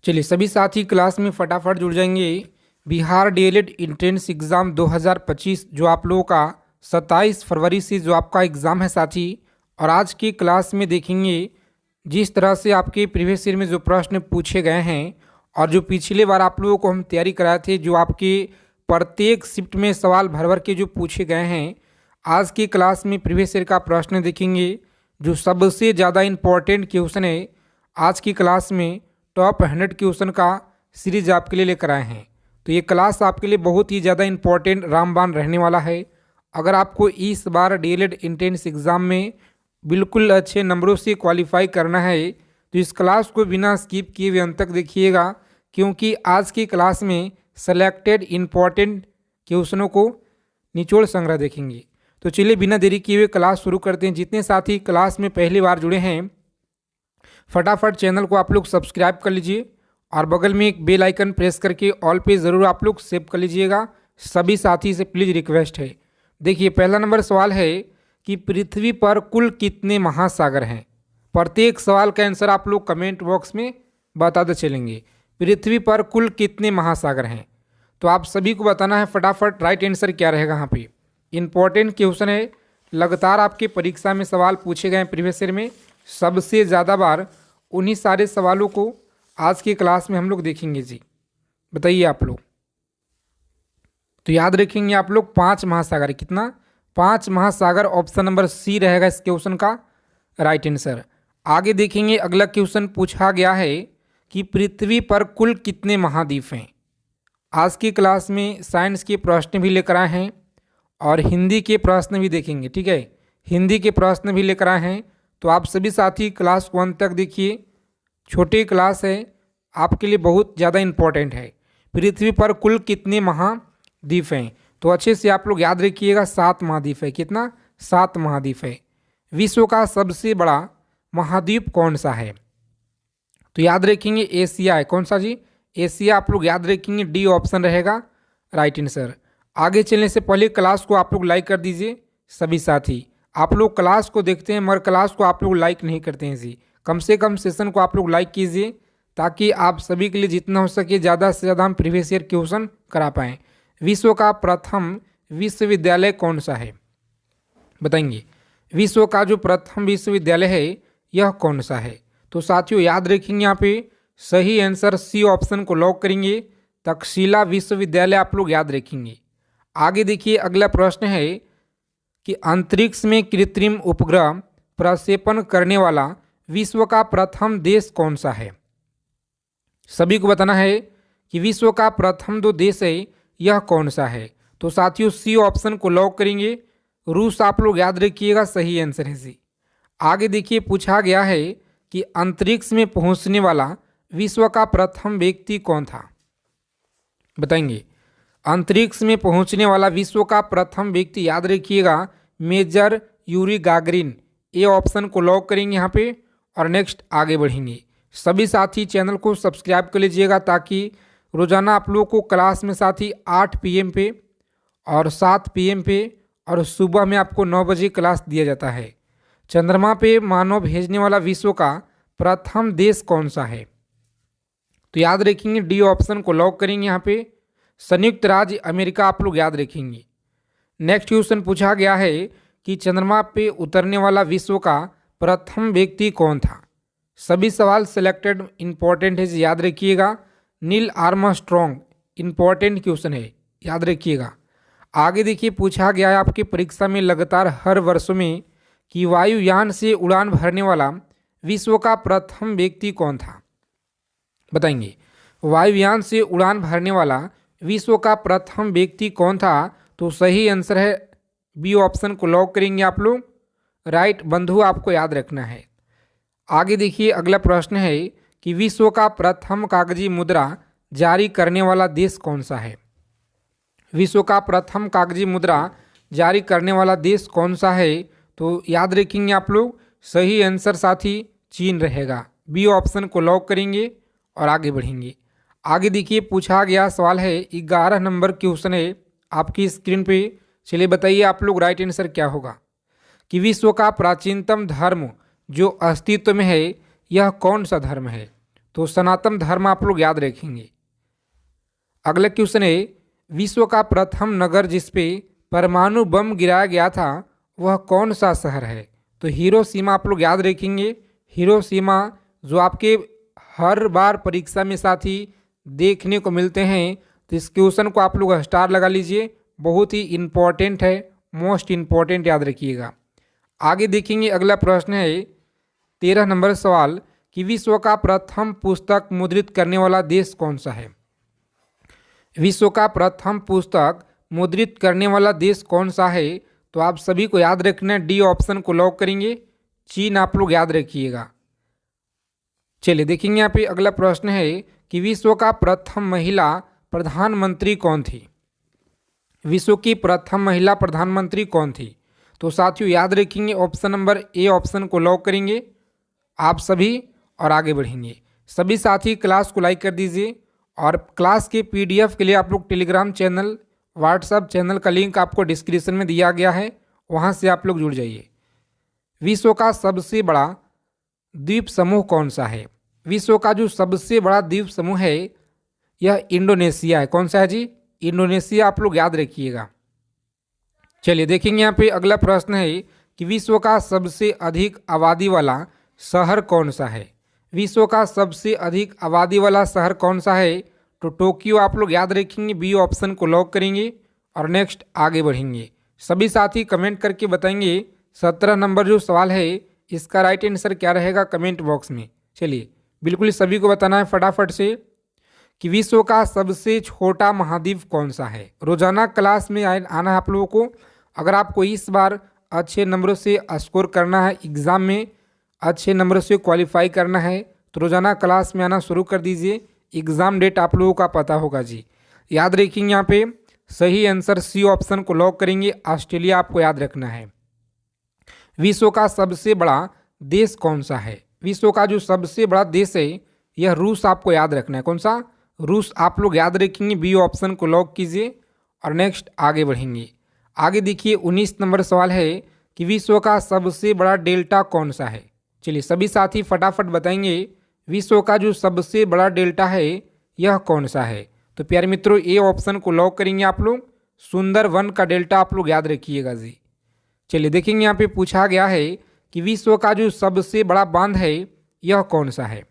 चलिए सभी साथी क्लास में फटाफट जुड़ जाएंगे। बिहार डीएलएड एंट्रेंस एग्ज़ाम 2025 जो आप लोगों का 27 फरवरी से जो आपका एग्ज़ाम है साथी। और आज की क्लास में देखेंगे जिस तरह से आपके प्रीवियस ईयर में जो प्रश्न पूछे गए हैं और जो पिछले बार आप लोगों को हम तैयारी कराए थे, जो आपके प्रत्येक शिफ्ट में सवाल भर भर के जो पूछे गए हैं, आज की क्लास में प्रीवियस ईयर का प्रश्न देखेंगे जो सबसे ज़्यादा इम्पोर्टेंट क्वेश्चन है। आज की क्लास में टॉप 100 क्वेश्चन का सीरीज आपके लिए लेकर आए हैं, तो ये क्लास आपके लिए बहुत ही ज़्यादा इम्पोर्टेंट रामबाण रहने वाला है। अगर आपको इस बार डीएलएड एंट्रेंस एग्ज़ाम में बिल्कुल अच्छे नंबरों से क्वालिफाई करना है तो इस क्लास को बिना स्किप किए हुए अंत तक देखिएगा, क्योंकि आज की क्लास में सेलेक्टेड इम्पॉर्टेंट क्वेश्चनों को निचोड़ संग्रह देखेंगे। तो चलिए बिना देरी किए हुए क्लास शुरू करते हैं। जितने साथी क्लास में पहली बार जुड़े हैं फटाफट चैनल को आप लोग सब्सक्राइब कर लीजिए और बगल में एक बेल आइकन प्रेस करके ऑल पे ज़रूर आप लोग सेव कर लीजिएगा। सभी साथी से प्लीज़ रिक्वेस्ट है। देखिए पहला नंबर सवाल है कि पृथ्वी पर कुल कितने महासागर हैं। प्रत्येक सवाल का आंसर आप लोग कमेंट बॉक्स में बताते चलेंगे। पृथ्वी पर कुल कितने महासागर हैं, तो आप सभी को बताना है फटाफट राइट आंसर क्या रहेगा। यहाँ पे इंपॉर्टेंट क्वेश्चन है, लगातार आपके परीक्षा में सवाल पूछे गए प्रीवियस ईयर में सबसे ज़्यादा बार। उन्हीं सारे सवालों को आज की क्लास में हम लोग देखेंगे जी। बताइए आप लोग, तो याद रखेंगे आप लोग 5 महासागर। कितना? 5 महासागर। ऑप्शन नंबर सी रहेगा इस क्वेश्चन का राइट आंसर। आगे देखेंगे अगला क्वेश्चन पूछा गया है कि पृथ्वी पर कुल कितने महाद्वीप हैं। आज की क्लास में साइंस के प्रश्न भी लेकर आए हैं और हिंदी के प्रश्न भी देखेंगे। ठीक है, हिंदी के प्रश्न भी लेकर आए हैं, तो आप सभी साथी क्लास को अंत तक देखिए। छोटी क्लास है, आपके लिए बहुत ज़्यादा इम्पोर्टेंट है। पृथ्वी पर कुल कितने महाद्वीप हैं, तो अच्छे से आप लोग याद रखिएगा 7 महाद्वीप है। कितना? 7 महाद्वीप है। विश्व का सबसे बड़ा महाद्वीप कौन सा है, तो याद रखेंगे एशिया है। कौन सा जी? एशिया। आप लोग याद रखेंगे डी ऑप्शन रहेगा राइट आंसर। आगे चलने से पहले क्लास को आप लोग लाइक कर दीजिए। सभी साथी आप लोग क्लास को देखते हैं मगर क्लास को आप लोग लाइक नहीं करते हैं जी। कम से कम सेशन को आप लोग लाइक कीजिए ताकि आप सभी के लिए जितना हो सके ज़्यादा से ज़्यादा हम प्रीवियस ईयर क्वेश्चन करा पाएँ। विश्व का प्रथम विश्वविद्यालय कौन सा है, बताएंगे। विश्व का जो प्रथम विश्वविद्यालय है यह कौन सा है, तो साथियों याद रखेंगे यहाँ पे सही आंसर सी ऑप्शन को लॉक करेंगे। तक्षशिला विश्वविद्यालय आप लोग याद रखेंगे। आगे देखिए अगला प्रश्न है कि अंतरिक्ष में कृत्रिम उपग्रह प्रक्षेपण करने वाला विश्व का प्रथम देश कौन सा है। सभी को बताना है कि विश्व का प्रथम जो देश है यह कौन सा है, तो साथियों सी ऑप्शन को लॉक करेंगे। रूस आप लोग याद रखिएगा, सही आंसर है सी। आगे देखिए पूछा गया है कि अंतरिक्ष में पहुंचने वाला विश्व का प्रथम व्यक्ति कौन था, बताएंगे। अंतरिक्ष में पहुंचने वाला विश्व का प्रथम व्यक्ति याद रखिएगा major Yuri Gagarin. A option को लॉक करेंगे यहाँ पे और नेक्स्ट आगे बढ़ेंगे। सभी साथी चैनल को सब्सक्राइब कर लीजिएगा ताकि रोजाना आप लोगों को क्लास में साथी 8 PM पे और 7 PM पे और सुबह में आपको 9 बजे क्लास दिया जाता है। चंद्रमा पे मानव भेजने वाला विश्व का प्रथम देश कौन सा है, तो याद रखेंगे डी ऑप्शन को लॉक करेंगे यहाँ पे संयुक्त राज्य अमेरिका आप लोग याद रखेंगे। नेक्स्ट क्वेश्चन पूछा गया है कि चंद्रमा पे उतरने वाला विश्व का प्रथम व्यक्ति कौन था। सभी सवाल सिलेक्टेड इंपॉर्टेंट है, याद रखिएगा। नील आर्मस्ट्रॉन्ग इंपॉर्टेंट क्वेश्चन है, याद रखिएगा। आगे देखिए पूछा गया है आपकी परीक्षा में लगातार हर वर्ष में कि वायुयान से उड़ान भरने वाला विश्व का प्रथम व्यक्ति कौन था, बताएंगे। वायुयान से उड़ान भरने वाला विश्व का प्रथम व्यक्ति कौन था, तो सही आंसर है बी ऑप्शन को लॉक करेंगे आप लोग राइट। बंधु आपको याद रखना है। आगे देखिए अगला प्रश्न है कि विश्व का प्रथम कागजी मुद्रा जारी करने वाला देश कौन सा है। विश्व का प्रथम कागजी मुद्रा जारी करने वाला देश कौन सा है, तो याद रखेंगे आप लोग सही आंसर साथी चीन रहेगा। बी ऑप्शन को लॉक करेंगे और आगे बढ़ेंगे। आगे देखिए पूछा गया सवाल है 11 नंबर क्वेश्चन है आपकी स्क्रीन पे। चलिए बताइए आप लोग राइट आंसर क्या होगा कि विश्व का प्राचीनतम धर्म जो अस्तित्व में है यह कौन सा धर्म है, तो सनातन धर्म आप लोग याद रखेंगे। अगला क्वेश्चन है, विश्व का प्रथम नगर जिसपे परमाणु बम गिराया गया था वह कौन सा शहर है? तो हिरोशिमा आप लोग याद रखेंगे। हिरोशिमा जो आपके हर बार परीक्षा में साथी देखने को मिलते हैं, तो इस क्वेश्चन को आप लोग स्टार लगा लीजिए, बहुत ही इम्पोर्टेंट है, मोस्ट इम्पोर्टेंट याद रखिएगा। आगे देखेंगे अगला प्रश्न है 13 नंबर सवाल कि विश्व का प्रथम पुस्तक मुद्रित करने वाला देश कौन सा है? विश्व का प्रथम पुस्तक मुद्रित करने वाला देश कौन सा है? तो आप सभी को याद रखना, डी ऑप्शन को लॉक करेंगे, चीन आप लोग याद रखिएगा। चलिए देखेंगे यहाँ पे अगला प्रश्न है कि विश्व का प्रथम महिला प्रधानमंत्री कौन थी? विश्व की प्रथम महिला प्रधानमंत्री कौन थी? तो साथियों याद रखेंगे, ऑप्शन नंबर ए ऑप्शन को लॉक करेंगे आप सभी और आगे बढ़ेंगे। सभी साथी क्लास को लाइक कर दीजिए और क्लास के पीडीएफ के लिए आप लोग टेलीग्राम चैनल, व्हाट्सएप चैनल का लिंक आपको डिस्क्रिप्शन में दिया गया है, वहाँ से आप लोग जुड़ जाइए। विश्व का सबसे बड़ा द्वीप समूह कौन सा है? विश्व का जो सबसे बड़ा द्वीप समूह है यह इंडोनेशिया है। कौन सा है जी? इंडोनेशिया आप लोग याद रखिएगा। चलिए देखेंगे यहाँ पे अगला प्रश्न है कि विश्व का सबसे अधिक आबादी वाला शहर कौन सा है? विश्व का सबसे अधिक आबादी वाला शहर कौन सा है? तो टोक्यो आप लोग याद रखेंगे, बी ऑप्शन को लॉक करेंगे और नेक्स्ट आगे बढ़ेंगे। सभी साथी कमेंट करके बताएंगे 17 नंबर जो सवाल है इसका राइट आंसर क्या रहेगा कमेंट बॉक्स में। चलिए बिल्कुल सभी को बताना है फटाफट से कि विश्व का सबसे छोटा महाद्वीप कौन सा है। रोजाना क्लास में आना है आप लोगों को। अगर आपको इस बार अच्छे नंबरों से स्कोर करना है, एग्ज़ाम में अच्छे नंबरों से क्वालिफाई करना है, तो रोजाना क्लास में आना शुरू कर दीजिए। एग्ज़ाम डेट आप लोगों का पता होगा जी। याद रखेंगे यहाँ पे सही आंसर सी ऑप्शन को लॉक करेंगे, ऑस्ट्रेलिया आपको याद रखना है। विश्व का सबसे बड़ा देश कौन सा है? विश्व का जो सबसे बड़ा देश है यह रूस आपको याद रखना है। कौन सा? रूस आप लोग याद रखेंगे, बी ऑप्शन को लॉक कीजिए और नेक्स्ट आगे बढ़ेंगे। आगे देखिए 19 नंबर सवाल है कि विश्व का सबसे बड़ा डेल्टा कौन सा है? चलिए सभी साथी फटाफट बताएंगे विश्व का जो सबसे बड़ा डेल्टा है यह कौन सा है? तो प्यारे मित्रों ए ऑप्शन को लॉक करेंगे आप लोग, सुंदरवन का डेल्टा आप लोग याद रखिएगा जी। चलिए देखेंगे यहाँ पे पूछा गया है कि विश्व का जो सबसे बड़ा बांध है यह कौन सा है?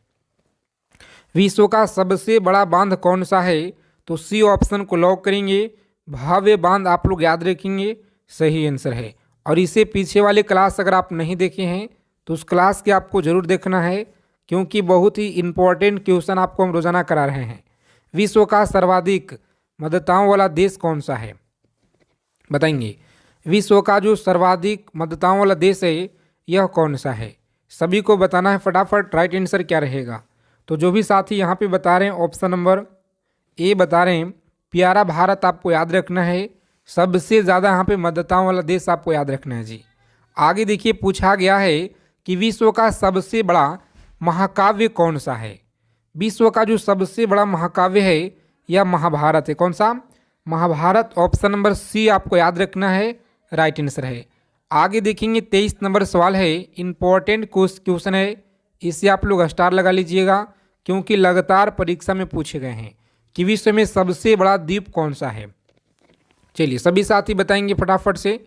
विश्व का सबसे बड़ा बांध कौन सा है? तो सी ऑप्शन को लॉक करेंगे, भव्य बांध आप लोग याद रखेंगे, सही आंसर है। और इससे पीछे वाले क्लास अगर आप नहीं देखे हैं तो उस क्लास के आपको जरूर देखना है, क्योंकि बहुत ही इम्पोर्टेंट क्वेश्चन आपको हम रोजाना करा रहे हैं। विश्व का सर्वाधिक मतदाताओं वाला देश कौन सा है? बताएंगे विश्व का जो सर्वाधिक मतदाताओं वाला देश है यह कौन सा है? सभी को बताना है फटाफट, राइट आंसर क्या रहेगा। तो जो भी साथी यहाँ पे बता रहे हैं ऑप्शन नंबर ए बता रहे हैं, प्यारा भारत आपको याद रखना है। सबसे ज़्यादा यहाँ पे मतदाताओं वाला देश आपको याद रखना है जी। आगे देखिए पूछा गया है कि विश्व का सबसे बड़ा महाकाव्य कौन सा है? विश्व का जो सबसे बड़ा महाकाव्य है यह महाभारत है। कौन सा? महाभारत, ऑप्शन नंबर सी आपको याद रखना है, राइट आंसर है। आगे देखेंगे 23 नंबर सवाल है, इंपॉर्टेंट क्वेश्चन है, इसे आप लोग स्टार लगा लीजिएगा क्योंकि लगातार परीक्षा में पूछे गए हैं कि विश्व में सबसे बड़ा द्वीप कौन सा है। चलिए सभी साथी बताएंगे फटाफट से,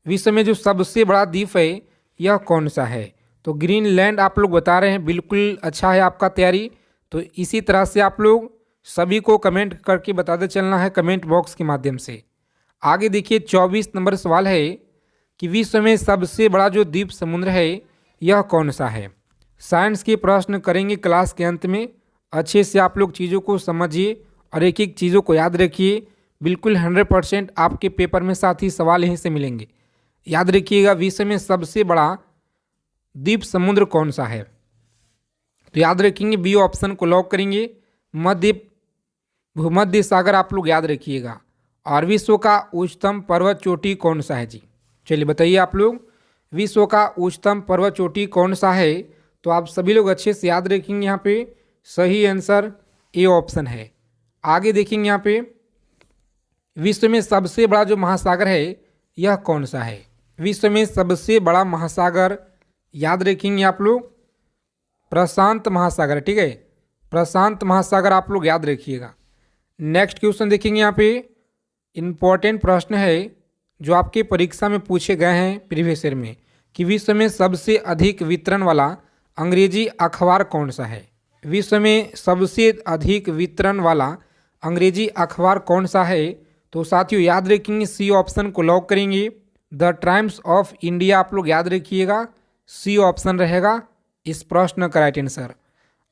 विश्व में जो सबसे बड़ा द्वीप है यह कौन सा है? तो ग्रीनलैंड आप लोग बता रहे हैं, बिल्कुल अच्छा है आपका तैयारी। तो इसी तरह से आप लोग सभी को कमेंट करके बताते चलना है कमेंट बॉक्स के माध्यम से। आगे देखिए 24 नंबर सवाल है कि विश्व में सबसे बड़ा जो द्वीप समुद्र है यह कौन सा है? साइंस के प्रश्न करेंगे क्लास के अंत में, अच्छे से आप लोग चीज़ों को समझिए और एक एक चीज़ों को याद रखिए। बिल्कुल 100% आपके पेपर में साथ ही सवाल यहीं से मिलेंगे। याद रखिएगा विश्व में सबसे बड़ा द्वीप समुद्र कौन सा है? तो याद रखेंगे बी ऑप्शन को लॉक करेंगे, भूमध्य सागर आप लोग याद रखिएगा। और विश्व का उच्चतम पर्वत चोटी कौन सा है जी? चलिए बताइए आप लोग, विश्व का उच्चतम पर्वत चोटी कौन सा है? तो आप सभी लोग अच्छे से याद रखेंगे, यहाँ पे सही आंसर ए ऑप्शन है। आगे देखेंगे यहाँ पे विश्व में सबसे बड़ा जो महासागर है यह कौन सा है? विश्व में सबसे बड़ा महासागर याद रखेंगे आप लोग, प्रशांत महासागर, ठीक है। प्रशांत महासागर आप लोग याद रखिएगा। नेक्स्ट क्वेश्चन देखेंगे यहाँ पे, इम्पोर्टेंट प्रश्न है जो आपके परीक्षा में पूछे गए हैं प्रीवियस ईयर में, कि विश्व में सबसे अधिक वितरण वाला अंग्रेजी अखबार कौन सा है। विश्व में सबसे अधिक वितरण वाला अंग्रेजी अखबार कौन सा है। तो साथियों याद रखेंगे, सी ऑप्शन को लॉक करेंगे। द टाइम्स ऑफ इंडिया आप लोग याद रखिएगा, सी ऑप्शन रहेगा इस प्रश्न का राइट आंसर।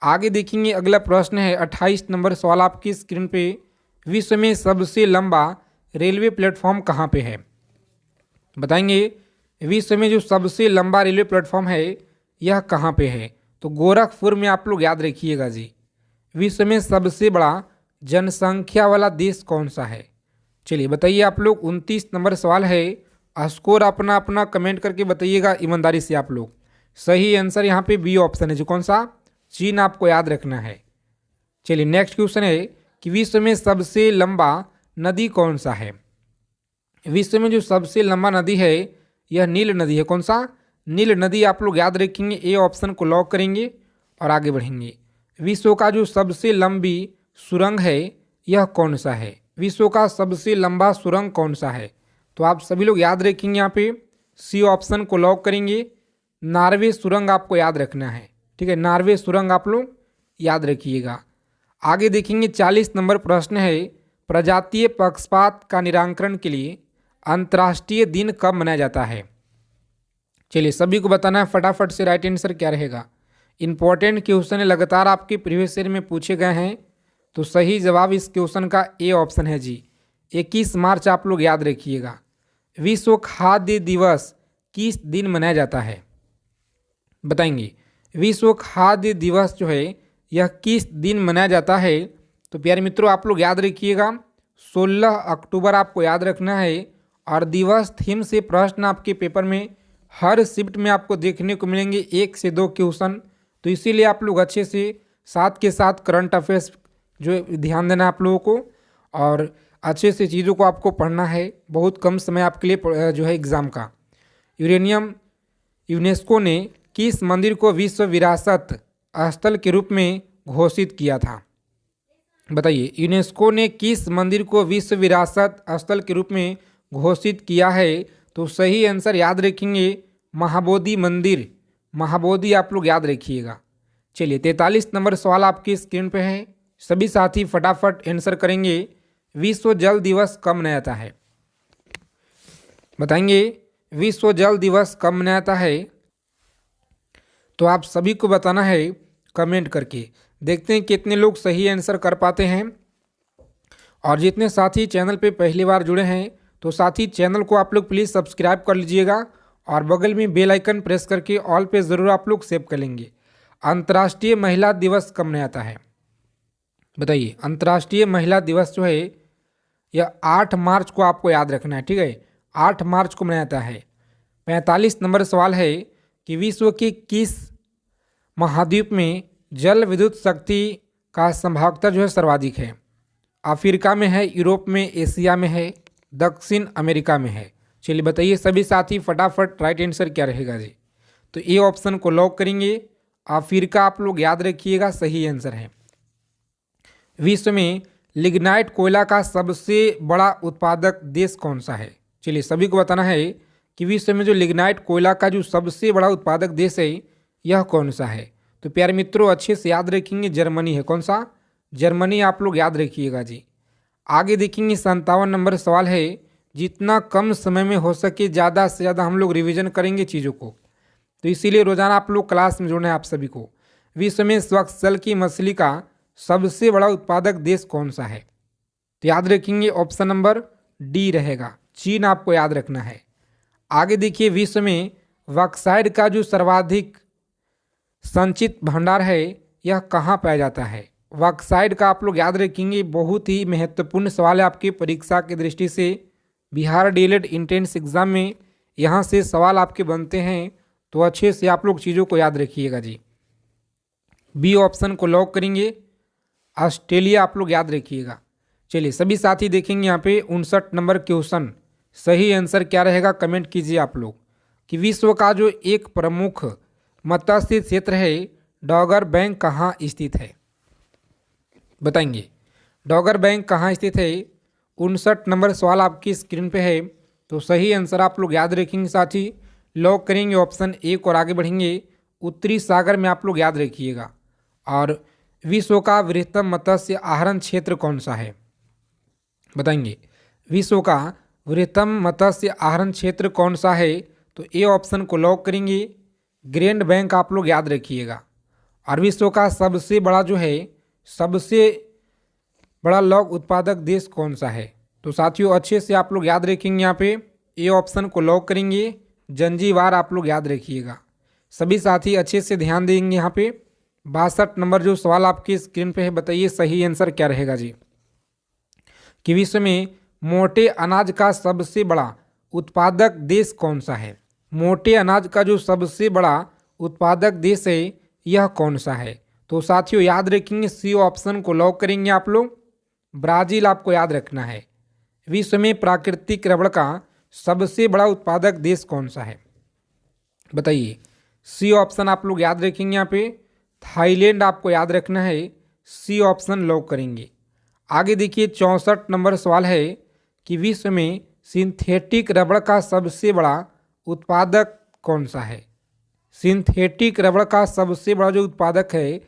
आगे देखेंगे, अगला प्रश्न है 28 नंबर सवाल आपकी स्क्रीन पे, विश्व में सबसे लंबा रेलवे प्लेटफॉर्म कहाँ पे है। बताएंगे विश्व में जो सबसे लंबा रेलवे प्लेटफॉर्म है यह कहाँ पे है। तो गोरखपुर में आप लोग याद रखिएगा जी। विश्व में सबसे बड़ा जनसंख्या वाला देश कौन सा है। चलिए बताइए आप लोग, 29 नंबर सवाल है। स्कोर अपना अपना कमेंट करके बताइएगा ईमानदारी से आप लोग। सही आंसर यहाँ पे बी ऑप्शन है, जो कौन सा, चीन आपको याद रखना है। चलिए नेक्स्ट क्वेश्चन है कि विश्व में सबसे लंबा नदी कौन सा है। विश्व में जो सबसे लंबा नदी है यह नील नदी है। कौन सा, नील नदी आप लोग याद रखेंगे। ए ऑप्शन को लॉक करेंगे और आगे बढ़ेंगे। विश्व का जो सबसे लंबी सुरंग है यह कौन सा है। विश्व का सबसे लंबा सुरंग कौन सा है। तो आप सभी लोग याद रखेंगे, यहाँ पे सी ऑप्शन को लॉक करेंगे। नॉर्वे सुरंग आपको याद रखना है, ठीक है, नॉर्वे सुरंग आप लोग याद रखिएगा। आगे देखेंगे 40 नंबर प्रश्न है, प्रजातीय पक्षपात का निराकरण के लिए अंतर्राष्ट्रीय दिन कब मनाया जाता है। चलिए सभी को बताना है फटाफट से राइट आंसर क्या रहेगा। इंपॉर्टेंट क्वेश्चन लगातार आपके प्रीवियस ईयर में पूछे गए हैं। तो सही जवाब इस क्वेश्चन का ए ऑप्शन है जी, 21 मार्च आप लोग याद रखिएगा। विश्व खाद्य दिवस किस दिन मनाया जाता है। बताएंगे विश्व खाद्य दिवस जो है यह किस दिन मनाया जाता है। तो प्यारे मित्रों आप लोग याद रखिएगा, 16 अक्टूबर आपको याद रखना है। और दिवस थीम से प्रश्न आपके पेपर में हर शिफ्ट में आपको देखने को मिलेंगे 1 से 2 क्वेश्चन। तो इसीलिए आप लोग अच्छे से साथ के साथ करंट अफेयर्स जो ध्यान देना आप लोगों को, और अच्छे से चीज़ों को आपको पढ़ना है। बहुत कम समय आपके लिए जो है एग्ज़ाम का। यूनेस्को ने किस मंदिर को विश्व विरासत स्थल के रूप में घोषित किया था। बताइए यूनेस्को ने किस मंदिर को विश्व विरासत स्थल के रूप में घोषित किया है। तो सही आंसर याद रखेंगे महाबोधि मंदिर, महाबोधि आप लोग याद रखिएगा। चलिए 43 नंबर सवाल आपकी स्क्रीन पे है, सभी साथी फटाफट आंसर करेंगे। विश्व जल दिवस कब मनाया जाता है। बताएंगे विश्व जल दिवस कब मनाया जाता है। तो आप सभी को बताना है कमेंट करके। देखते हैं कितने लोग सही आंसर कर पाते हैं। और जितने साथी चैनल पे पहली बार जुड़े हैं तो साथी चैनल को आप लोग प्लीज़ सब्सक्राइब कर लीजिएगा और बगल में बेल आइकन प्रेस करके ऑल पे ज़रूर आप लोग सेव कर लेंगे। अंतर्राष्ट्रीय महिला दिवस कब मनाया जाता है। बताइए अंतर्राष्ट्रीय महिला दिवस जो है यह 8 मार्च को आपको याद रखना है, ठीक है, 8 मार्च को मनाया जाता है। 45 नंबर सवाल है कि विश्व के किस महाद्वीप में जल विद्युत शक्ति का संभाव्यता जो है सर्वाधिक है। अफ्रीका में है, यूरोप में, एशिया में है, दक्षिण अमेरिका में है। चलिए बताइए सभी साथी फटाफट राइट आंसर क्या रहेगा जी। तो ए ऑप्शन को लॉक करेंगे। अफ्रीका आप लोग याद रखिएगा, सही आंसर है। विश्व में लिग्नाइट कोयला का सबसे बड़ा उत्पादक देश कौन सा है। चलिए सभी को बताना है कि विश्व में जो लिग्नाइट कोयला का जो सबसे बड़ा उत्पादक देश है यह कौन सा है। तो प्यारे मित्रों अच्छे से याद रखेंगे, जर्मनी है। कौन सा, जर्मनी आप लोग याद रखिएगा जी। आगे देखेंगे 57 नंबर सवाल है, जितना कम समय में हो सके ज़्यादा से ज़्यादा हम लोग रिवीजन करेंगे चीज़ों को। तो इसीलिए रोज़ाना आप लोग क्लास में जुड़ना है आप सभी को। विश्व में स्वच्छ जल की मछली का सबसे बड़ा उत्पादक देश कौन सा है। तो याद रखेंगे ऑप्शन नंबर डी रहेगा, चीन आपको याद रखना है। आगे देखिए विश्व में बॉक्साइट का जो सर्वाधिक संचित भंडार है यह कहाँ पाया जाता है। बॉक्साइट का आप लोग याद रखेंगे, बहुत ही महत्वपूर्ण सवाल है आपकी परीक्षा की दृष्टि से। बिहार डीएलएड एंट्रेंस एग्जाम में यहाँ से सवाल आपके बनते हैं, तो अच्छे से आप लोग चीज़ों को याद रखिएगा जी। बी ऑप्शन को लॉक करेंगे, ऑस्ट्रेलिया आप लोग याद रखिएगा। चलिए सभी साथी देखेंगे यहाँ पे 59 नंबर क्वेश्चन, सही आंसर क्या रहेगा कमेंट कीजिए आप लोग। कि विश्व का जो एक प्रमुख मत्स्य क्षेत्र है डॉगर बैंक कहाँ स्थित है। बताएंगे। डॉगर बैंक कहाँ स्थित है? 59 नंबर सवाल आपकी स्क्रीन पे है। तो सही आंसर आप लोग याद रखेंगे साथी, लॉक करेंगे ऑप्शन 1 और आगे बढ़ेंगे। उत्तरी सागर में आप लोग याद रखिएगा। और विश्व का वृहत्तम मत्स्य आहरण क्षेत्र कौन सा है? बताएंगे। विश्व का वृहत्तम मत्स्य आहरण क्षेत्र कौन सा है? तो ए ऑप्शन को लॉक करेंगे। ग्रैंड बैंक आप लोग याद रखिएगा। और विश्व का सबसे बड़ा जो है, सबसे बड़ा लौह उत्पादक देश कौन सा है? तो साथियों अच्छे से आप लोग याद रखेंगे, यहाँ पे ए ऑप्शन को लॉक करेंगे। जंजीबार आप लोग याद रखिएगा। सभी साथी अच्छे से ध्यान देंगे। यहाँ पे 62 नंबर जो सवाल आपकी स्क्रीन पे है, बताइए सही आंसर क्या रहेगा जी। कि विश्व में मोटे अनाज का सबसे बड़ा उत्पादक देश कौन सा है? मोटे अनाज का जो सबसे बड़ा उत्पादक देश है, यह कौन सा है? तो साथियों याद रखेंगे, सी ऑप्शन को लॉक करेंगे आप लोग। ब्राज़ील आपको याद रखना है। विश्व में प्राकृतिक रबड़ का सबसे बड़ा उत्पादक देश कौन सा है? बताइए। सी ऑप्शन आप लोग याद रखेंगे। यहाँ पे थाईलैंड आपको याद रखना है। सी ऑप्शन लॉक करेंगे। आगे देखिए 64 नंबर सवाल है कि विश्व में सिंथेटिक रबड़ का सबसे बड़ा उत्पादक कौन सा है? सिंथेटिक रबड़ का सबसे बड़ा जो उत्पादक है,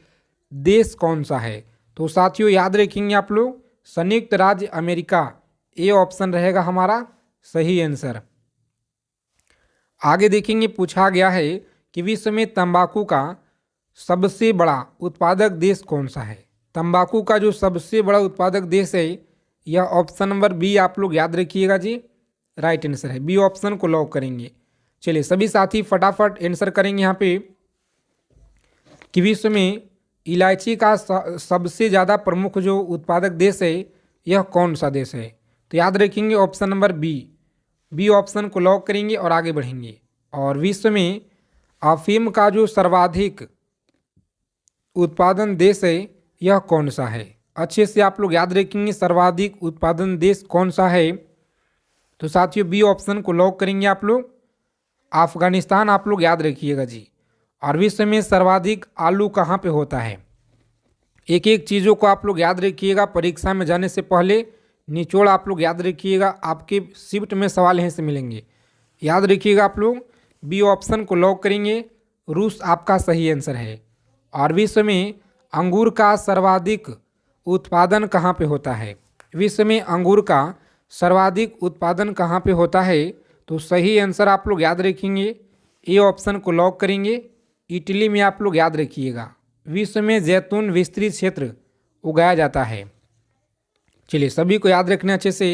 देश कौन सा है? तो साथियों याद रखेंगे आप लोग, संयुक्त राज्य अमेरिका। ए ऑप्शन रहेगा हमारा सही आंसर। आगे देखेंगे, पूछा गया है कि विश्व में तंबाकू का सबसे बड़ा उत्पादक देश कौन सा है? तंबाकू का जो सबसे बड़ा उत्पादक देश है, यह ऑप्शन नंबर बी आप लोग याद रखिएगा जी, राइट आंसर है। बी ऑप्शन को लॉक करेंगे। चलिए सभी साथी फटाफट आंसर करेंगे यहाँ पे कि विश्व में इलायची का सबसे ज़्यादा प्रमुख जो उत्पादक देश है, यह कौन सा देश है? तो याद रखेंगे option number B. B option को लॉक करेंगे और आगे बढ़ेंगे। और विश्व में अफीम का जो सर्वाधिक उत्पादन देश है, यह कौन सा है? अच्छे से आप लोग याद रखेंगे, सर्वाधिक उत्पादन देश कौन सा है? तो साथियों बी ऑप्शन को लॉक करेंगे आप लोग। अफगानिस्तान आप लोग याद रखिएगा जी। और विश्व में सर्वाधिक आलू कहाँ पे होता है? एक एक चीज़ों को आप लोग याद रखिएगा, परीक्षा में जाने से पहले निचोड़ आप लोग याद रखिएगा, आपके शिफ्ट में सवाल यहीं से मिलेंगे। याद रखिएगा आप लोग, बी ऑप्शन को लॉक करेंगे। रूस आपका सही आंसर है। और विश्व में अंगूर का सर्वाधिक उत्पादन कहाँ पे होता है? विश्व में अंगूर का सर्वाधिक उत्पादन कहाँ पे होता है? तो सही आंसर आप लोग याद रखेंगे, ए ऑप्शन को लॉक करेंगे। इटली में आप लोग याद रखिएगा। विश्व में जैतून विस्तृत क्षेत्र उगाया जाता है। चलिए सभी को याद रखना अच्छे से,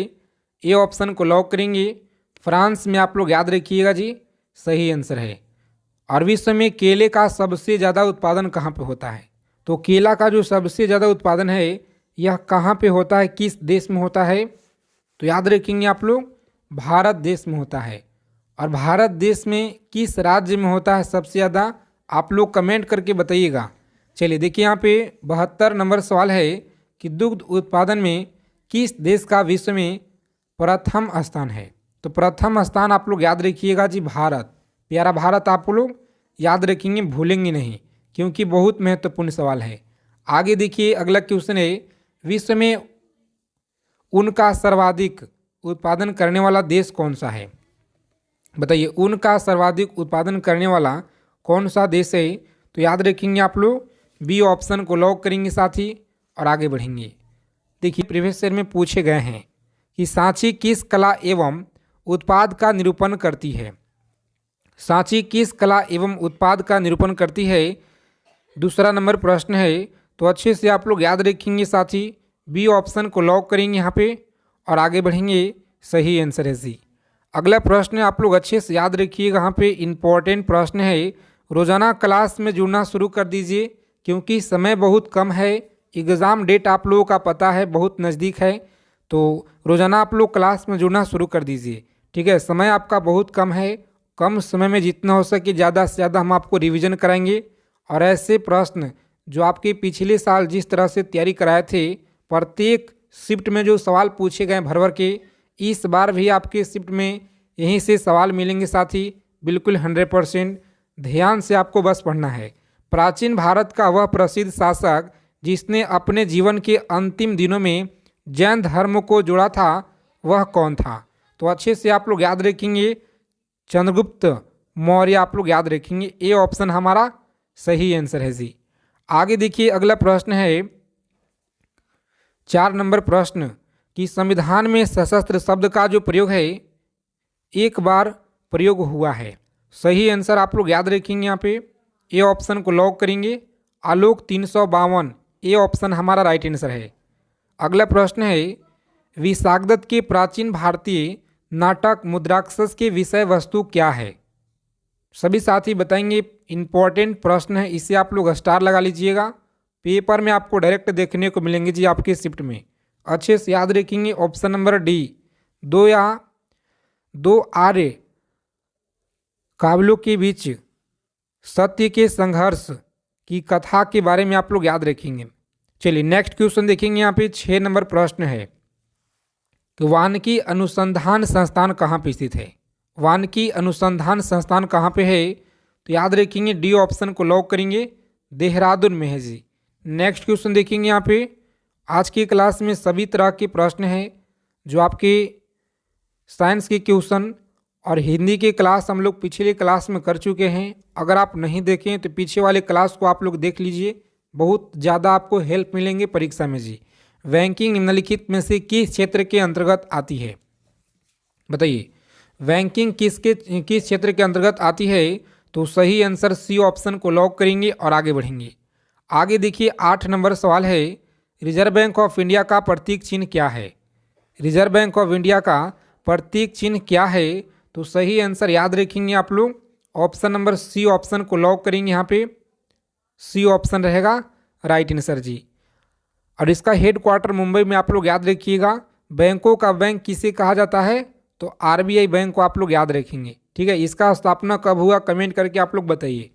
ए ऑप्शन को लॉक करेंगे। फ्रांस में आप लोग याद रखिएगा जी, सही आंसर है। और विश्व में केले का सबसे ज़्यादा उत्पादन कहाँ पे होता है? तो केला का जो सबसे ज़्यादा उत्पादन है, यह कहाँ पे होता है, किस देश में होता है? तो याद रखेंगे आप लोग, भारत देश में होता है। और भारत देश में किस राज्य में होता है सबसे ज़्यादा? आप लोग कमेंट करके बताइएगा। चलिए देखिए यहाँ पे 72 नंबर सवाल है कि दुग्ध उत्पादन में किस देश का विश्व में प्रथम स्थान है? तो प्रथम स्थान आप लोग याद रखिएगा जी, भारत। प्यारा भारत आप लोग याद रखेंगे, भूलेंगे नहीं, क्योंकि बहुत महत्वपूर्ण सवाल है। आगे देखिए अगला क्वेश्चन है, विश्व में ऊन का सर्वाधिक उत्पादन करने वाला देश कौन सा है? बताइए, ऊन का सर्वाधिक उत्पादन करने वाला कौन सा देश है? तो याद रखेंगे आप लोग, बी ऑप्शन को लॉक करेंगे साथी और आगे बढ़ेंगे। देखिए प्रीवियस ईयर में पूछे गए हैं कि सांची किस कला एवं उत्पाद का निरूपण करती है? सांची किस कला एवं उत्पाद का निरूपण करती है? दूसरा नंबर प्रश्न है, तो अच्छे से आप लोग याद रखेंगे साथी, बी ऑप्शन को लॉक करेंगे यहाँ पे और आगे बढ़ेंगे। सही आंसर है सी। अगला प्रश्न आप लोग अच्छे से याद रखिएगा, यहाँ पे इम्पोर्टेंट प्रश्न है। रोज़ाना क्लास में जुड़ना शुरू कर दीजिए, क्योंकि समय बहुत कम है। एग्ज़ाम डेट आप लोगों का पता है बहुत नज़दीक है, तो रोज़ाना आप लोग क्लास में जुड़ना शुरू कर दीजिए, ठीक है। समय आपका बहुत कम है, कम समय में जितना हो सके ज़्यादा से ज़्यादा हम आपको रिवीजन कराएंगे। और ऐसे प्रश्न जो आपके पिछले साल जिस तरह से तैयारी कराए थे, प्रत्येक शिफ्ट में जो सवाल पूछे गए भर भर के, इस बार भी आपके शिफ्ट में यहीं से सवाल मिलेंगे साथी, बिल्कुल 100%। ध्यान से आपको बस पढ़ना है। प्राचीन भारत का वह प्रसिद्ध शासक जिसने अपने जीवन के अंतिम दिनों में जैन धर्म को जोड़ा था वह कौन था? तो अच्छे से आप लोग याद रखेंगे, चंद्रगुप्त मौर्य आप लोग याद रखेंगे। ए ऑप्शन हमारा सही आंसर है जी। आगे देखिए अगला प्रश्न है 4 नंबर प्रश्न कि संविधान में सशस्त्र शब्द का जो प्रयोग है एक बार प्रयोग हुआ है। सही आंसर आप लोग याद रखेंगे, यहाँ पे ए ऑप्शन को लॉक करेंगे। आलोक 352 ए ऑप्शन हमारा राइट आंसर है। अगला प्रश्न है विशाखदत्त के प्राचीन भारतीय नाटक मुद्राक्षस के विषय वस्तु क्या है? सभी साथी बताएंगे, इंपॉर्टेंट प्रश्न है, इसे आप लोग स्टार लगा लीजिएगा। पेपर में आपको डायरेक्ट देखने को मिलेंगे जी आपके शिफ्ट में, अच्छे से याद रखेंगे। ऑप्शन नंबर डी, दो आर्य काबिलों के बीच सत्य के संघर्ष की कथा के बारे में आप लोग याद रखेंगे। चलिए नेक्स्ट क्वेश्चन देखेंगे, यहाँ पे 6 नंबर प्रश्न है कि वानिकी अनुसंधान संस्थान कहाँ पे स्थित है? वानिकी अनुसंधान संस्थान कहाँ पे है? तो याद रखेंगे डी ऑप्शन को लॉक करेंगे, देहरादून में है जी। नेक्स्ट क्वेश्चन देखेंगे, यहाँ पे आज की क्लास में सभी तरह के प्रश्न हैं जो आपके साइंस के क्वेश्चन और हिंदी के क्लास हम लोग पिछले क्लास में कर चुके हैं। अगर आप नहीं देखें तो पीछे वाले क्लास को आप लोग देख लीजिए, बहुत ज़्यादा आपको हेल्प मिलेंगे परीक्षा में जी। बैंकिंग निम्नलिखित में से किस क्षेत्र के अंतर्गत आती है? बताइए, बैंकिंग किस क्षेत्र के अंतर्गत आती है? तो सही आंसर सी ऑप्शन को लॉक करेंगे और आगे बढ़ेंगे। आगे देखिए 8 नंबर सवाल है, रिजर्व बैंक ऑफ इंडिया का प्रतीक चिन्ह क्या है? रिजर्व बैंक ऑफ इंडिया का प्रतीक चिन्ह क्या है? तो सही आंसर याद रखेंगे आप लोग, ऑप्शन नंबर सी ऑप्शन को लॉक करेंगे। यहाँ पे सी ऑप्शन रहेगा राइट आंसर जी। और इसका हेडक्वार्टर मुंबई में आप लोग याद रखिएगा। बैंकों का बैंक किसे कहा जाता है? तो आरबीआई बैंक को आप लोग याद रखेंगे, ठीक है। इसका स्थापना कब हुआ कमेंट करके आप लोग बताइए।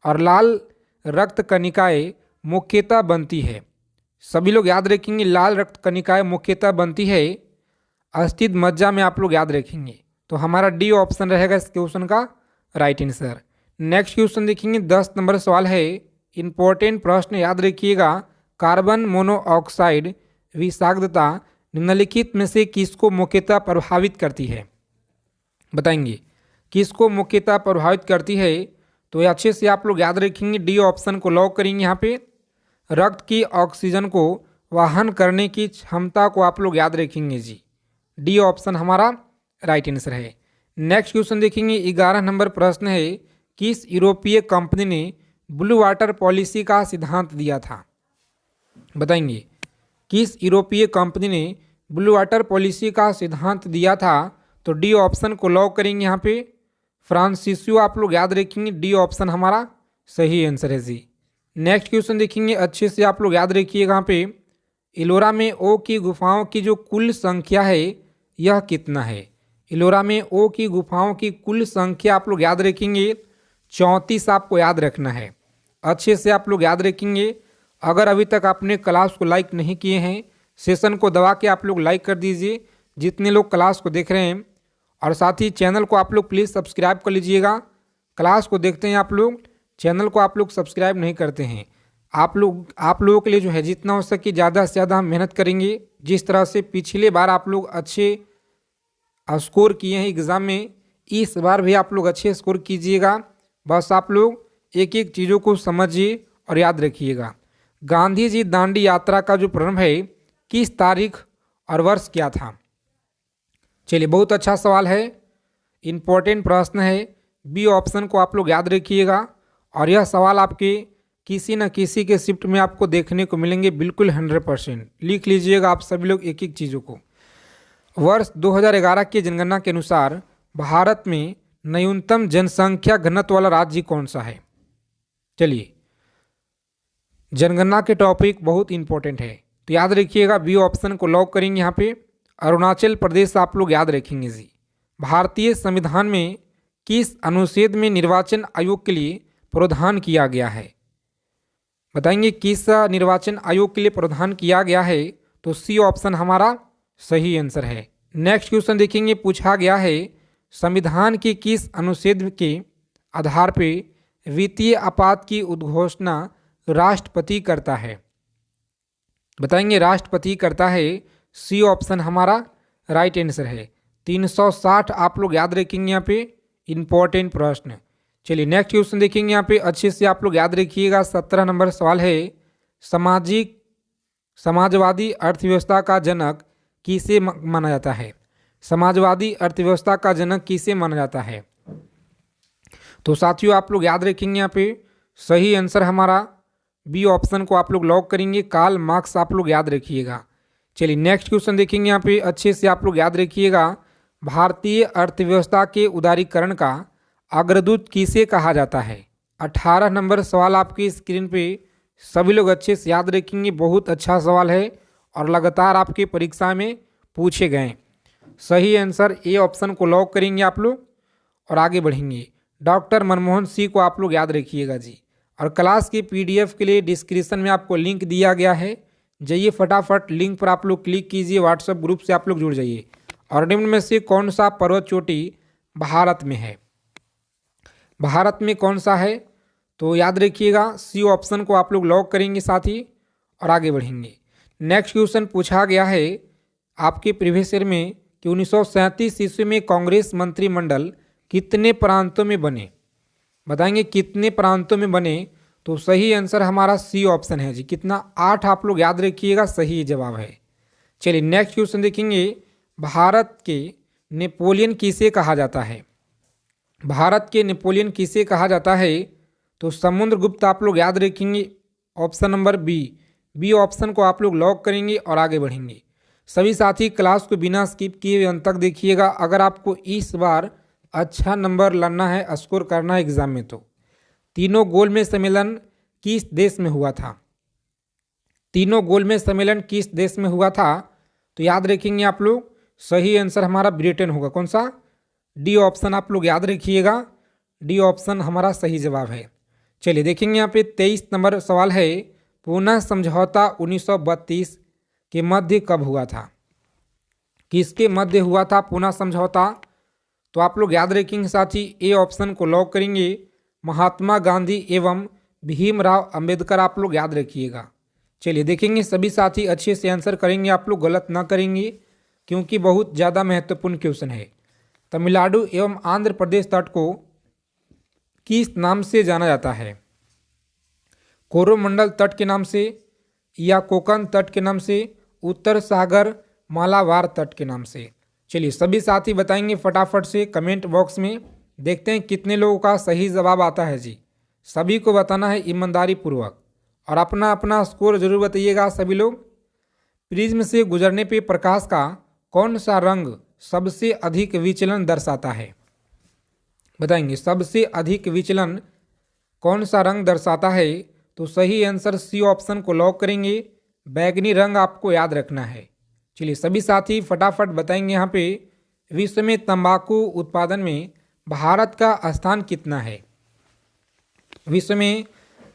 और लाल रक्त कणिकाएं मुख्यतः बनती है, सभी लोग याद रखेंगे, लाल रक्त कणिकाएं मुख्यतः बनती है अस्थित मज्जा में, आप लोग याद रखेंगे। तो हमारा डी ऑप्शन रहेगा इस क्वेश्चन का राइट आंसर। नेक्स्ट क्वेश्चन देखेंगे 10 नंबर सवाल है, इंपॉर्टेंट प्रश्न याद रखिएगा। कार्बन मोनोऑक्साइड विषाक्तता निम्नलिखित में से किसको मुख्यतः प्रभावित करती है? बताएंगे किसको मुख्यतः प्रभावित करती है? तो ये अच्छे से आप लोग याद रखेंगे, डी ऑप्शन को लॉक करेंगे। यहाँ पे रक्त की ऑक्सीजन को वहन करने की क्षमता को आप लोग याद रखेंगे जी। डी ऑप्शन हमारा राइट आंसर है। नेक्स्ट क्वेश्चन देखेंगे 11 नंबर प्रश्न है, किस यूरोपीय कंपनी ने ब्लू वाटर पॉलिसी का सिद्धांत दिया था? बताएंगे किस यूरोपीय कंपनी ने ब्लू वाटर पॉलिसी का सिद्धांत दिया था? तो डी ऑप्शन को लॉक करेंगे। यहाँ पे फ्रांसिसियो आप लोग याद रखेंगे, डी ऑप्शन हमारा सही आंसर है जी। नेक्स्ट क्वेश्चन देखेंगे, अच्छे से आप लोग याद रखिएगा। यहाँ पे इलोरा में ओ की गुफाओं की जो कुल संख्या है यह कितना है? इलोरा में ओ की गुफाओं की कुल संख्या आप लोग याद रखेंगे 34 आपको याद रखना है, अच्छे से आप लोग याद रखेंगे। अगर अभी तक आपने क्लास को लाइक नहीं किए हैं, सेशन को दबा के आप लोग लाइक कर दीजिए जितने लोग क्लास को देख रहे हैं, और साथ ही चैनल को आप लोग प्लीज़ सब्सक्राइब कर लीजिएगा। क्लास को देखते हैं आप लोग, चैनल को आप लोग सब्सक्राइब नहीं करते हैं। आप लोगों के लिए जो है जितना हो सके ज़्यादा से ज़्यादा हम मेहनत करेंगे। जिस तरह से पिछले बार आप लोग अच्छे स्कोर किए हैं एग्ज़ाम में, इस बार भी आप लोग अच्छे स्कोर कीजिएगा। बस आप लोग एक एक चीज़ों को समझिए और याद रखिएगा। गांधी जी दांडी यात्रा का जो प्रारंभ है किस तारीख और वर्ष क्या था? चलिए बहुत अच्छा सवाल है, इम्पोर्टेंट प्रश्न है। बी ऑप्शन को आप लोग याद रखिएगा, और यह सवाल आपके किसी न किसी के शिफ्ट में आपको देखने को मिलेंगे, बिल्कुल 100% लिख लीजिएगा आप सभी लोग एक एक चीज़ों को। वर्ष 2011 की जनगणना के अनुसार भारत में न्यूनतम जनसंख्या घनत्व वाला राज्य कौन सा है? चलिए जनगणना के टॉपिक बहुत इंपॉर्टेंट है, तो याद रखिएगा बी ऑप्शन को लॉक करेंगे। यहाँ पे अरुणाचल प्रदेश आप लोग याद रखेंगे जी। भारतीय संविधान में किस अनुच्छेद में निर्वाचन आयोग के लिए प्रावधान किया गया है? बताएंगे किस निर्वाचन आयोग के लिए प्रावधान किया गया है? तो सी ऑप्शन हमारा सही आंसर है। नेक्स्ट क्वेश्चन देखेंगे, पूछा गया है संविधान के किस अनुच्छेद के आधार पर वित्तीय आपात की उद्घोषणा राष्ट्रपति करता है? बताएंगे राष्ट्रपति करता है, सी ऑप्शन हमारा राइट आंसर है। 360 आप लोग याद रखेंगे यहाँ पे, इंपॉर्टेंट प्रश्न। चलिए नेक्स्ट क्वेश्चन देखेंगे यहाँ पे, अच्छे से आप लोग याद रखिएगा। 17 नंबर सवाल है, समाजवादी अर्थव्यवस्था का जनक किसे माना जाता है? समाजवादी अर्थव्यवस्था का जनक किसे माना जाता है? तो साथियों आप लोग याद रखेंगे यहाँ पे, सही आंसर हमारा बी ऑप्शन को आप लोग लॉक करेंगे, कार्ल मार्क्स आप लोग याद रखिएगा। चलिए नेक्स्ट क्वेश्चन देखेंगे यहाँ पे, अच्छे से आप लोग याद रखिएगा। भारतीय अर्थव्यवस्था के उदारीकरण का अग्रदूत किसे कहा जाता है? 18 नंबर सवाल आपकी स्क्रीन पे, सभी लोग अच्छे से याद रखेंगे, बहुत अच्छा सवाल है और लगातार आपके परीक्षा में पूछे गए। सही आंसर ए ऑप्शन को लॉक करेंगे आप लोग और आगे बढ़ेंगे। डॉक्टर मनमोहन सिंह को आप लोग याद रखिएगा जी। और क्लास की पीडीएफ के लिए डिस्क्रिप्शन में आपको लिंक दिया गया है, जाइए फटाफट लिंक पर आप लोग क्लिक कीजिए, व्हाट्सएप ग्रुप से आप लोग जुड़ जाइए। और निम्न में से कौन सा पर्वत चोटी भारत में है? भारत में कौन सा है? तो याद रखिएगा, सी ऑप्शन को आप लोग लॉक करेंगे साथी और आगे बढ़ेंगे। नेक्स्ट क्वेश्चन पूछा गया है आपके प्रीवियस ईयर में कि 1937 ईस्वी में कांग्रेस मंत्रिमंडल कितने प्रांतों में बने? बताएंगे कितने प्रांतों में बने? तो सही आंसर हमारा सी ऑप्शन है जी। कितना? 8 आप लोग याद रखिएगा, सही जवाब है। चलिए नेक्स्ट क्वेश्चन देखेंगे, भारत के नेपोलियन किसे कहा जाता है? भारत के नेपोलियन किसे कहा जाता है? तो समुद्रगुप्त आप लोग याद रखेंगे, ऑप्शन नंबर बी ऑप्शन को आप लोग लॉक करेंगे और आगे बढ़ेंगे। सभी साथी क्लास को बिना स्किप किए अंत तक देखिएगा। अगर आपको इस बार अच्छा नंबर लाना है, स्कोर करना है एग्जाम में, तो तीनों गोलमेज सम्मेलन किस देश में हुआ था? तीनों गोलमेज सम्मेलन किस देश में हुआ था? तो याद रखेंगे आप लोग, सही आंसर हमारा ब्रिटेन होगा। कौन सा? डी ऑप्शन आप लोग याद रखिएगा, डी ऑप्शन हमारा सही जवाब है। चलिए देखेंगे यहाँ पे 23 नंबर सवाल है, पूना समझौता 1932 के मध्य कब हुआ था? किसके मध्य हुआ था पूना समझौता? तो आप लोग याद रखेंगे साथी, ए ऑप्शन को लॉक करेंगे, महात्मा गांधी एवं भीमराव अंबेडकर आप लोग याद रखिएगा। चलिए देखेंगे सभी साथी अच्छे से आंसर करेंगे, आप लोग गलत ना करेंगे क्योंकि बहुत ज़्यादा महत्वपूर्ण क्वेश्चन है। तमिलनाडु एवं आंध्र प्रदेश तट को किस नाम से जाना जाता है? कोरोमंडल तट के नाम से, या कोकण तट के नाम से, उत्तर सागर मालाबार तट के नाम से? चलिए सभी साथी बताएंगे फटाफट से कमेंट बॉक्स में, देखते हैं कितने लोगों का सही जवाब आता है जी। सभी को बताना है ईमानदारी पूर्वक और अपना अपना स्कोर जरूर बताइएगा सभी लोग। प्रिज्म से गुजरने पे प्रकाश का कौन सा रंग सबसे अधिक विचलन दर्शाता है? बताएंगे सबसे अधिक विचलन कौन सा रंग दर्शाता है? तो सही आंसर सी ऑप्शन को लॉक करेंगे, बैगनी रंग आपको याद रखना है। चलिए सभी साथी फटाफट बताएंगे यहाँ पे, विश्व में तंबाकू उत्पादन में भारत का स्थान कितना है? विश्व में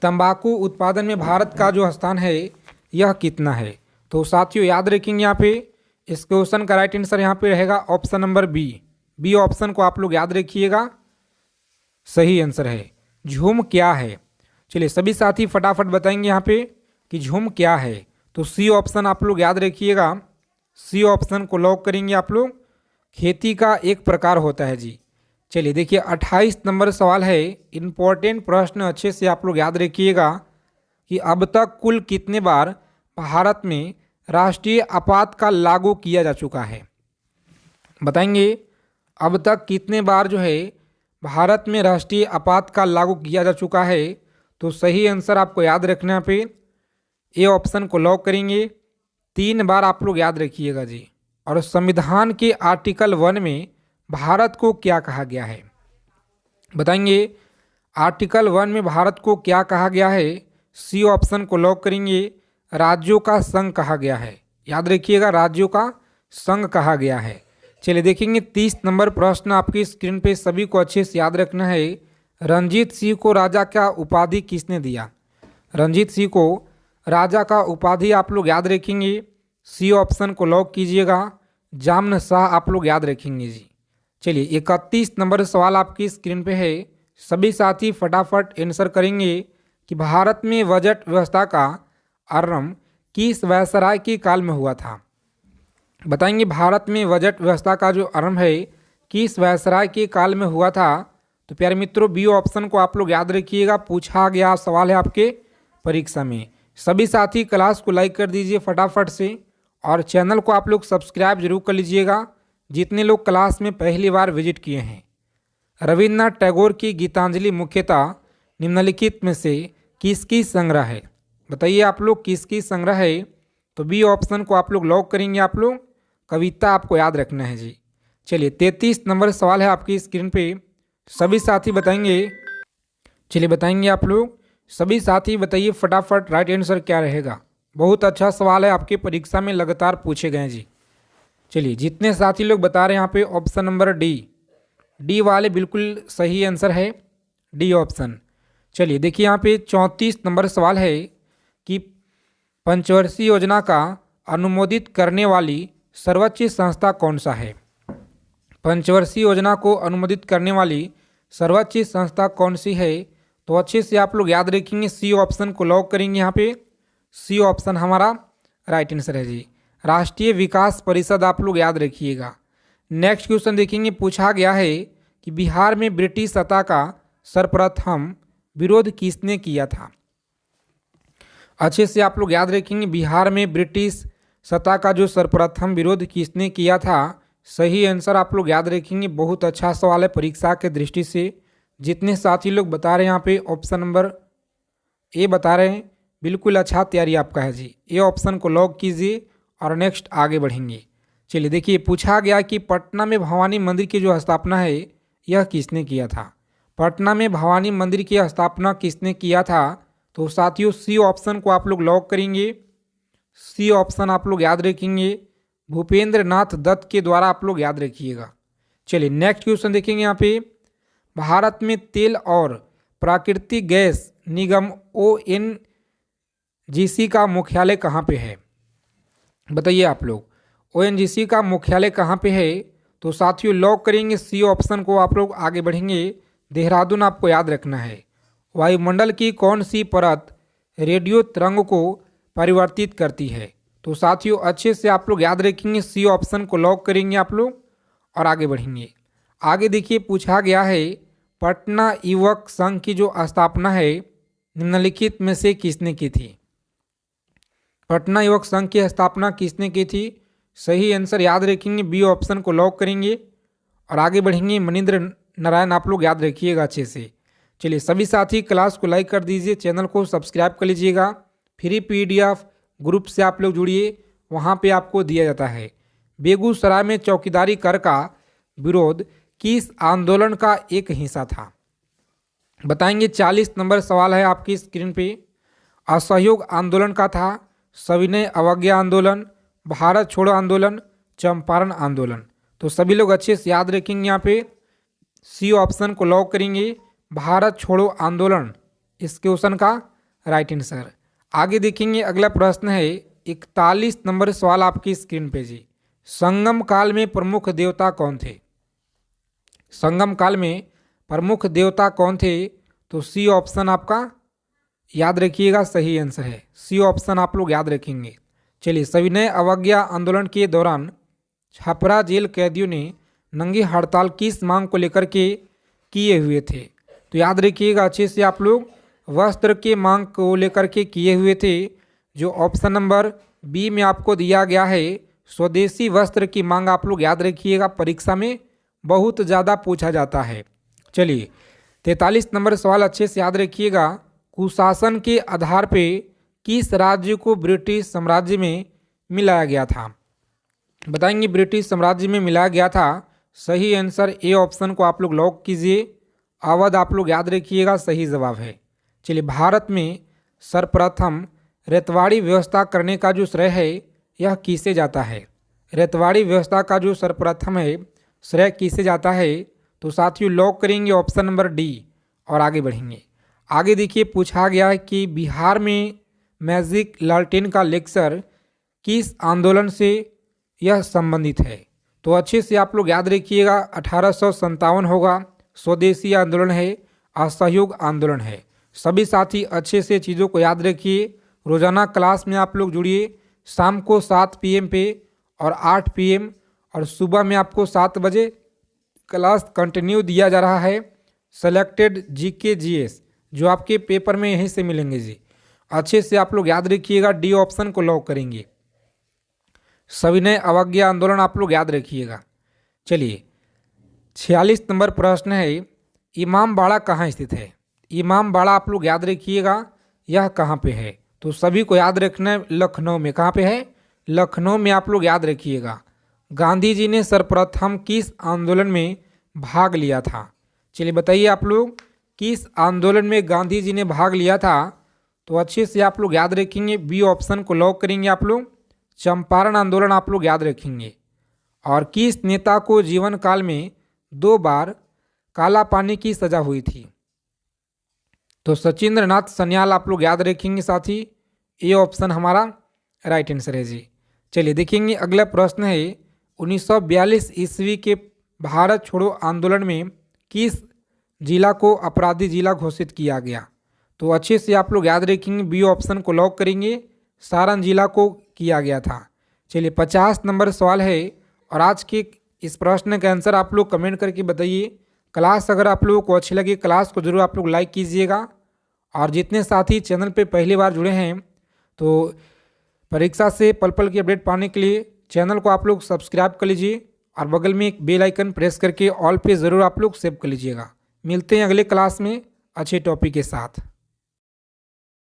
तंबाकू उत्पादन में भारत का जो स्थान है यह कितना है? तो साथियों याद रखेंगे यहाँ पे, इस क्वेश्चन का राइट आंसर यहाँ पे रहेगा ऑप्शन नंबर बी ऑप्शन को आप लोग याद रखिएगा, सही आंसर है। झूम क्या है? चलिए सभी साथी फटाफट बताएंगे यहाँ पे कि झूम क्या है? तो सी ऑप्शन आप लोग याद रखिएगा, सी ऑप्शन को लॉक करेंगे आप लोग, खेती का एक प्रकार होता है जी। चलिए देखिए 28 नंबर सवाल है, इम्पोर्टेंट प्रश्न, अच्छे से आप लोग याद रखिएगा कि अब तक कुल कितने बार भारत में राष्ट्रीय आपातकाल लागू किया जा चुका है? बताएंगे अब तक कितने बार जो है भारत में राष्ट्रीय आपातकाल लागू किया जा चुका है? तो सही आंसर आपको याद रखना पे ए ऑप्शन को लॉक करेंगे, 3 बार आप लोग याद रखिएगा जी। और संविधान के आर्टिकल 1 में भारत को क्या कहा गया है? बताएंगे आर्टिकल 1 में भारत को क्या कहा गया है? सी ऑप्शन को लॉक करेंगे, राज्यों का संघ कहा गया है। याद रखिएगा, राज्यों का संघ कहा गया है। चलिए देखेंगे 30 नंबर प्रश्न आपकी स्क्रीन पे, सभी को अच्छे से याद रखना है। रंजीत सिंह को राजा का उपाधि किसने दिया? रंजीत सिंह को राजा का उपाधि आप लोग याद रखेंगे, सी ऑप्शन को लॉक कीजिएगा, जामन शाह आप लोग याद रखेंगे जी। चलिए 31 नंबर सवाल आपकी स्क्रीन पे है, सभी साथी फटाफट आंसर करेंगे कि भारत में बजट व्यवस्था का आरंभ किस वायसराय के काल में हुआ था? बताएंगे भारत में बजट व्यवस्था का जो आरंभ है किस वायसराय के काल में हुआ था? तो प्यारे मित्रों बी ऑप्शन को आप लोग याद रखिएगा, पूछा गया सवाल है आपके परीक्षा में। सभी साथी क्लास को लाइक कर दीजिए फटाफट से और चैनल को आप लोग सब्सक्राइब जरूर कर लीजिएगा जितने लोग क्लास में पहली बार विजिट किए हैं। रविन्द्रनाथ टैगोर की गीतांजलि मुख्यतः निम्नलिखित में से किसकी संग्रह है? बताइए आप लोग किसकी संग्रह है? तो बी ऑप्शन को आप लोग लॉक करेंगे। आप लोग कविता आपको याद रखना है जी। चलिए 33 नंबर सवाल है आपकी स्क्रीन पे, सभी साथी बताएंगे। चलिए बताएंगे आप लोग, सभी साथी बताइए फटाफट राइट आंसर क्या रहेगा। बहुत अच्छा सवाल है, आपके परीक्षा में लगातार पूछे गए जी। चलिए जितने साथी लोग बता रहे हैं यहाँ पे ऑप्शन नंबर डी वाले बिल्कुल सही आंसर है, डी ऑप्शन। चलिए देखिए यहाँ पे 34 नंबर सवाल है कि पंचवर्षीय योजना का अनुमोदित करने वाली सर्वोच्च संस्था कौन सा है? पंचवर्षीय योजना को अनुमोदित करने वाली सर्वोच्च संस्था कौन सी है? तो अच्छे से आप लोग याद रखेंगे, सी ऑप्शन को लॉक करेंगे। यहाँ पे सी ऑप्शन हमारा राइट आंसर है जी, राष्ट्रीय विकास परिषद आप लोग याद रखिएगा। नेक्स्ट क्वेश्चन देखेंगे, पूछा गया है कि बिहार में ब्रिटिश सत्ता का सर्वप्रथम विरोध किसने किया था? अच्छे से आप लोग याद रखेंगे, बिहार में ब्रिटिश सत्ता का जो सर्वप्रथम विरोध किसने किया था? सही आंसर आप लोग याद रखेंगे। बहुत अच्छा सवाल है परीक्षा के दृष्टि से। जितने साथी लोग बता रहे हैं यहाँ पे ऑप्शन नंबर ए बता रहे हैं, बिल्कुल अच्छा तैयारी आपका है जी। ए ऑप्शन को लॉक कीजिए और नेक्स्ट आगे बढ़ेंगे। चलिए देखिए पूछा गया कि पटना में भवानी मंदिर की जो स्थापना है यह किसने किया था? पटना में भवानी मंदिर की स्थापना किसने किया था? तो साथियों सी ऑप्शन को आप लोग लॉक करेंगे। सी ऑप्शन आप लोग याद रखेंगे, भूपेंद्र नाथ दत्त के द्वारा आप लोग याद रखिएगा। चलिए नेक्स्ट क्वेश्चन देखेंगे यहाँ पे, भारत में तेल और प्राकृतिक गैस निगम ONGC का मुख्यालय कहाँ पे है? बताइए आप लोग, ONGC का मुख्यालय कहाँ पे है? तो साथियों लॉक करेंगे सी ऑप्शन को। आप लोग आगे बढ़ेंगे, देहरादून आपको याद रखना है। वायुमंडल की कौन सी परत रेडियो तरंग को परिवर्तित करती है? तो साथियों अच्छे से आप लोग याद रखेंगे, सी ऑप्शन को लॉक करेंगे आप लोग और आगे बढ़ेंगे। आगे देखिए पूछा गया है, पटना युवक संघ की जो स्थापना है निम्नलिखित में से किसने की थी? पटना युवक संघ की स्थापना किसने की थी? सही आंसर याद रखेंगे, बी ऑप्शन को लॉक करेंगे और आगे बढ़ेंगे। मनिंद्र नारायण आप लोग याद रखिएगा अच्छे से। चलिए सभी साथी क्लास को लाइक कर दीजिए, चैनल को सब्सक्राइब कर लीजिएगा। फ्री PDF ग्रुप से आप लोग जुड़िए, वहाँ पे आपको दिया जाता है। बेगूसराय में चौकीदारी कर का विरोध किस आंदोलन का एक हिस्सा था? बताएंगे 40 नंबर सवाल है आपकी स्क्रीन पे। असहयोग आंदोलन का था, सविनय अवज्ञा आंदोलन, भारत छोड़ो आंदोलन, चंपारण आंदोलन। तो सभी लोग अच्छे से याद रखेंगे, यहाँ पे सी ऑप्शन को लॉक करेंगे, भारत छोड़ो आंदोलन इस क्वेश्चन का राइट आंसर। आगे देखेंगे अगला प्रश्न है 41 नंबर सवाल आपकी स्क्रीन पे जी। संगम काल में प्रमुख देवता कौन थे? संगम काल में प्रमुख देवता कौन थे? तो सी ऑप्शन आपका याद रखिएगा, सही आंसर है। सी ऑप्शन आप लोग याद रखेंगे। चलिए सविनय अवज्ञा आंदोलन के दौरान छपरा जेल कैदियों ने नंगी हड़ताल किस मांग को लेकर के किए हुए थे? तो याद रखिएगा अच्छे से आप लोग, वस्त्र के मांग को लेकर के किए हुए थे। जो ऑप्शन नंबर बी में आपको दिया गया है स्वदेशी वस्त्र की मांग आप लोग याद रखिएगा, परीक्षा में बहुत ज़्यादा पूछा जाता है। चलिए 43 नंबर सवाल अच्छे से याद रखिएगा, कुशासन के आधार पे किस राज्य को ब्रिटिश साम्राज्य में मिलाया गया था? बताएंगे ब्रिटिश साम्राज्य में मिलाया गया था। सही आंसर ए ऑप्शन को आप लोग लॉक कीजिए, अवध आप लोग याद रखिएगा, सही जवाब है। चलिए भारत में सर्वप्रथम रेतवाड़ी व्यवस्था करने का जो श्रेय है यह किसे जाता है? रेतवाड़ी व्यवस्था का जो सर्वप्रथम है श्रेय किसे जाता है? तो साथियों लॉक करेंगे ऑप्शन नंबर डी और आगे बढ़ेंगे। आगे देखिए पूछा गया है कि बिहार में मैजिक लालटेन का लेक्चर किस आंदोलन से यह संबंधित है? तो अच्छे से आप लोग याद रखिएगा, 1857 होगा, स्वदेशी आंदोलन है, असहयोग आंदोलन है। सभी साथी अच्छे से चीज़ों को याद रखिए रोज़ाना क्लास में आप लोग जुड़िए। शाम को 7 PM पे और 8 PM और सुबह में आपको 7 बजे क्लास कंटिन्यू दिया जा रहा है। सेलेक्टेड GK GS जो आपके पेपर में यहीं से मिलेंगे जी। अच्छे से आप लोग याद रखिएगा, डी ऑप्शन को लॉक करेंगे। सविनय अवज्ञा आंदोलन आप लोग याद रखिएगा। चलिए 46 नंबर प्रश्न है, इमामबाड़ा कहाँ स्थित है? इमामबाड़ा आप लोग याद रखिएगा, यह कहाँ पे है? तो सभी को याद रखना है, लखनऊ में। कहाँ पे है? लखनऊ में आप लोग याद रखिएगा। गांधी जी ने सर्वप्रथम किस आंदोलन में भाग लिया था? चलिए बताइए आप लोग, किस आंदोलन में गांधी जी ने भाग लिया था? तो अच्छे से आप लोग याद रखेंगे, बी ऑप्शन को लॉक करेंगे आप लोग। चंपारण आंदोलन आप लोग याद रखेंगे। और किस नेता को जीवन काल में 2 बार काला पानी की सजा हुई थी? तो सचिंद्र नाथ सन्याल आप लोग याद रखेंगे साथी। ये ऑप्शन हमारा राइट आंसर है जी। चलिए देखेंगे अगला प्रश्न है, 1942 ईस्वी के भारत छोड़ो आंदोलन में किस जिला को अपराधी जिला घोषित किया गया? तो अच्छे से आप लोग याद रखेंगे, बी ऑप्शन को लॉक करेंगे। सारण जिला को किया गया था। चलिए 50 नंबर सवाल है, और आज के इस प्रश्न का आंसर आप लोग कमेंट करके बताइए। क्लास अगर आप लोगों को अच्छी लगी, क्लास को जरूर आप लोग लाइक कीजिएगा। और जितने साथी चैनल पे पहली बार जुड़े हैं, तो परीक्षा से पल पल की अपडेट पाने के लिए चैनल को आप लोग सब्सक्राइब कर लीजिए और बगल में एक बेल आइकन प्रेस करके ऑल पे ज़रूर आप लोग सेव कर लीजिएगा। मिलते हैं अगले क्लास में अच्छे टॉपिक के साथ।